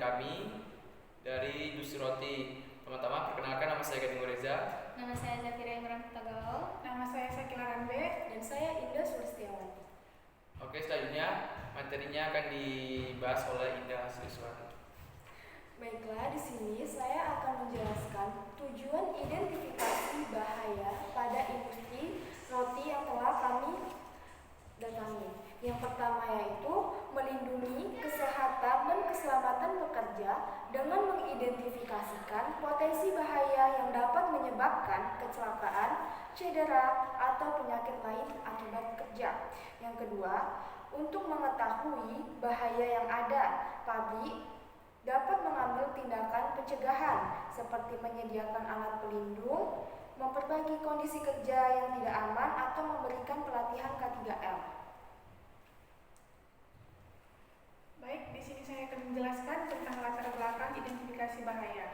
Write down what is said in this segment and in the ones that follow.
kami dari industri roti. Pertama-tama perkenalkan, nama saya Gading Reza. Nama saya Zafira Imran Tagawal. Nama saya Sakila Rambe. Dan saya Indah Sulistiawan. Oke, selanjutnya materinya akan dibahas oleh Indah Sulistiawan. Baiklah, di sini saya akan menjelaskan tujuan identifikasi bahaya pada industri roti yang telah kami datangi. Yang pertama yaitu melindungi kesehatan dan keselamatan pekerja dengan mengidentifikasikan potensi bahaya yang dapat menyebabkan kecelakaan, cedera, atau penyakit lain akibat kerja. Yang kedua, untuk mengetahui bahaya yang ada, pabrik dapat mengambil tindakan pencegahan seperti menyediakan alat pelindung, memperbaiki kondisi kerja yang tidak aman, atau memberikan pelatihan K3L. Baik, di sini saya akan menjelaskan tentang latar belakang identifikasi bahaya.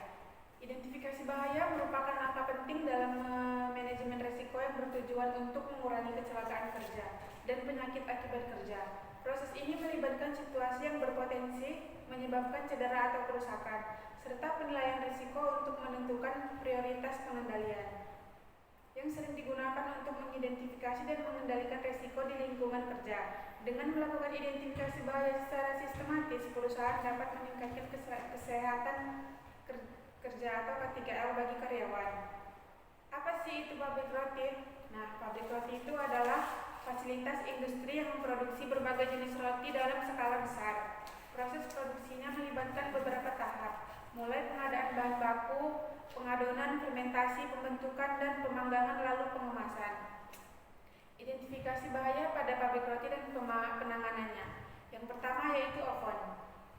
Identifikasi bahaya merupakan langkah penting dalam manajemen risiko yang bertujuan untuk mengurangi kecelakaan kerja dan penyakit akibat kerja. Proses ini melibatkan situasi yang berpotensi menyebabkan cedera atau kerusakan, serta penilaian risiko untuk menentukan prioritas pengendalian yang sering digunakan untuk mengidentifikasi dan mengendalikan risiko di lingkungan kerja. Dengan melakukan identifikasi bahaya secara sistematis, perusahaan dapat meningkatkan kesehatan kerja atau K3L bagi karyawan. Apa sih itu pabrik roti? Nah, pabrik roti itu adalah fasilitas industri yang memproduksi berbagai jenis roti dalam skala besar. Proses produksinya melibatkan beberapa tahap, mulai pengadaan bahan baku, pengadonan, fermentasi, pembentukan, dan pemanggangan, lalu pengemasan. Identifikasi bahaya pada pabrik roti dan penanganannya. Yang pertama yaitu oven.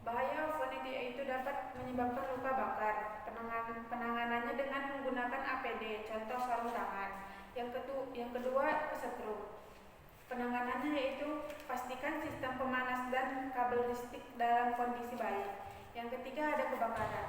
Bahaya oven itu yaitu dapat menyebabkan luka bakar. Penanganannya dengan menggunakan APD, contoh sarung tangan. Yang kedua kesetrum. Penanganannya yaitu pastikan sistem pemanas dan kabel listrik dalam kondisi baik. Yang ketiga ada kebakaran.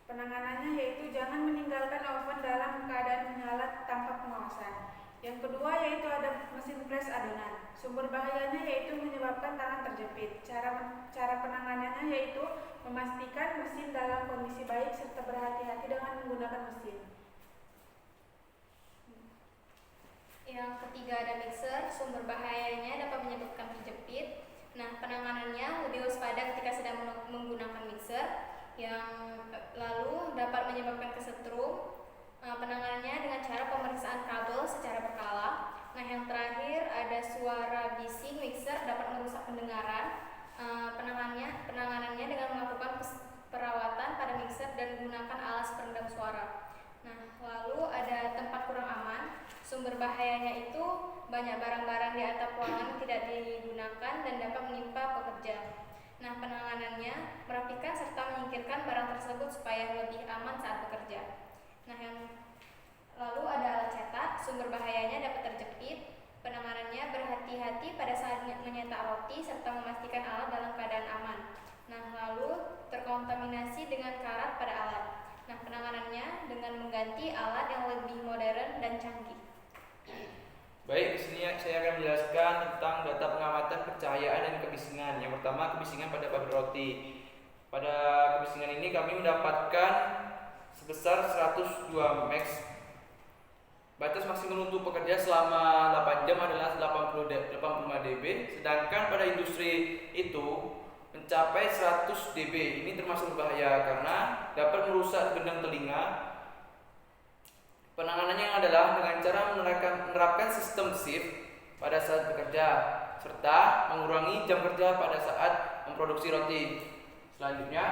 Penanganannya yaitu jangan meninggalkan oven dalam keadaan menyala tanpa pengawasan. Yang kedua yaitu ada mesin pres adonan. Sumber bahayanya yaitu menyebabkan tangan terjepit. Cara penanganannya yaitu memastikan mesin dalam kondisi baik serta berhati-hati dengan menggunakan mesin. Yang ketiga ada mixer. Sumber bahayanya dapat menyebabkan terjepit. Nah, penanganannya lebih waspada ketika sedang menggunakan mixer. Yang lalu dapat menyebabkan kesetrum. Penanganannya dengan cara pemeriksaan kabel secara berkala. Nah, yang terakhir ada suara bising mixer dapat merusak pendengaran. Penanganannya dengan melakukan perawatan pada mixer dan gunakan alas peredam suara. Nah, lalu ada tempat kurang aman. Sumber bahayanya itu banyak barang-barang di atap ruangan tidak digunakan dan dapat menimpa pekerja. Nah, penanganannya merapikan serta menyingkirkan barang tersebut supaya lebih aman saat bekerja. Nah, yang lalu ada alat cetak. Sumber bahayanya dapat terjepit. Penanganannya berhati-hati pada saat menyetak roti serta memastikan alat dalam keadaan aman. Nah, lalu terkontaminasi dengan karat pada alat. Nah, penanganannya dengan mengganti alat yang lebih modern dan canggih. Baik, di sini saya akan menjelaskan tentang data pengamatan pencahayaan dan kebisingan. Yang pertama, kebisingan pada pabrik roti. Pada kebisingan ini kami mendapatkan sebesar 102 max. Batas maksimum untuk pekerja selama 8 jam adalah 85 dB, sedangkan pada industri itu mencapai 100 dB. Ini termasuk berbahaya karena dapat merusak gendang telinga. Penanganannya adalah dengan cara menerapkan sistem shift pada saat bekerja serta mengurangi jam kerja pada saat memproduksi roti. Selanjutnya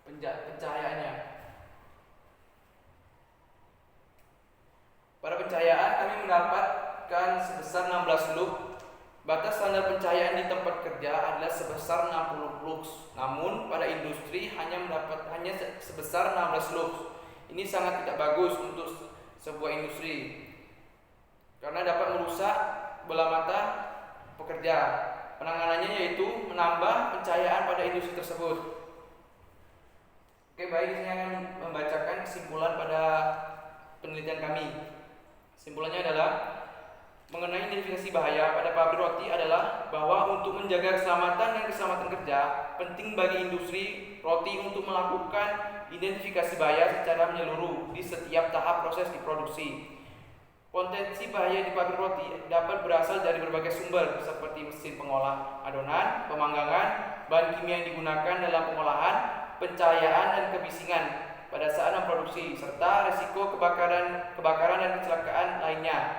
pencahayaannya. Pada pencahayaan kami mendapatkan sebesar 16 lux. Batas standar pencahayaan di tempat kerja adalah sebesar 60 lux. Namun pada industri hanya sebesar 16 lux. Ini sangat tidak bagus untuk sebuah industri karena dapat merusak bola mata pekerja. Penanganannya yaitu menambah pencahayaan pada industri tersebut. Oke, baik, di sini akan membacakan kesimpulan pada penelitian kami. Kesimpulannya adalah mengenai identifikasi bahaya pada pabrik roti adalah bahwa untuk menjaga keselamatan dan keselamatan kerja, penting bagi industri roti untuk melakukan identifikasi bahaya secara menyeluruh di setiap tahap proses diproduksi. Potensi bahaya di pabrik roti dapat berasal dari berbagai sumber seperti mesin pengolah adonan, pemanggangan, bahan kimia yang digunakan dalam pengolahan, pencahayaan dan kebisingan pada saat memproduksi, serta risiko kebakaran dan kecelakaan lainnya.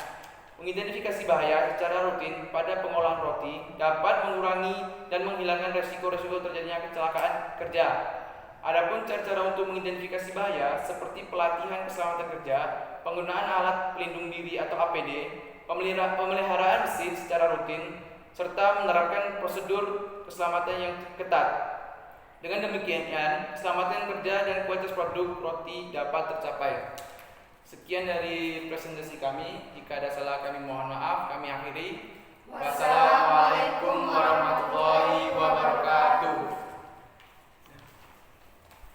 Mengidentifikasi bahaya secara rutin pada pengolahan roti dapat mengurangi dan menghilangkan risiko-risiko terjadinya kecelakaan kerja. Adapun cara-cara untuk mengidentifikasi bahaya seperti pelatihan keselamatan kerja, penggunaan alat pelindung diri atau APD, pemeliharaan mesin secara rutin, serta menerapkan prosedur keselamatan yang ketat. Dengan demikian, keselamatan kerja dan kualitas produk roti dapat tercapai. Sekian dari presentasi kami. Jika ada salah kami mohon maaf. Kami akhiri. Wassalamualaikum warahmatullahi wabarakatuh.